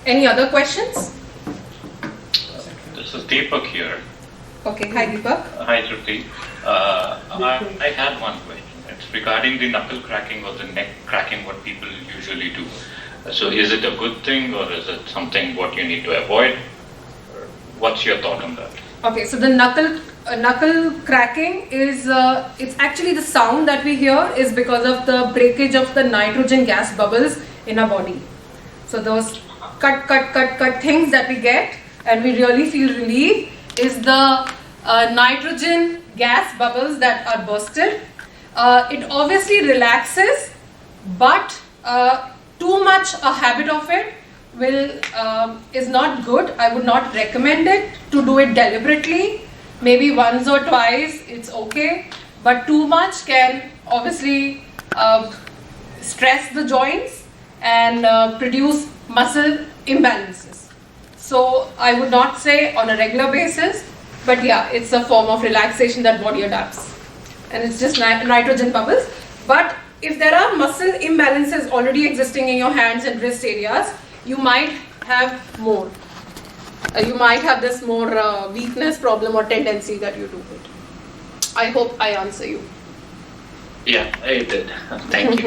Any other questions? This is Deepak here. Okay, hi Deepak. Hi, Shruti. I had one question. It's regarding the knuckle cracking or the neck cracking, what people usually do. So is it a good thing or is it something what you need to avoid? What's your thought on that? Okay, so the knuckle cracking is, it's actually the sound that we hear is because of the breakage of the nitrogen gas bubbles in our body. So those cut things that we get and we really feel relief is the nitrogen gas bubbles that are bursted. It obviously relaxes, but too much a habit of it is not good. I would not recommend it to do it deliberately. Maybe once or twice it's okay, but too much can obviously stress the joints and produce muscle imbalances. So I would not say on a regular basis, but yeah, it's a form of relaxation that body adapts, and it's just nitrogen bubbles. But if there are muscle imbalances already existing in your hands and wrist areas, you might have more. You might have this more weakness problem or tendency that you do it. I hope I answer you. Yeah, I did. Thank you.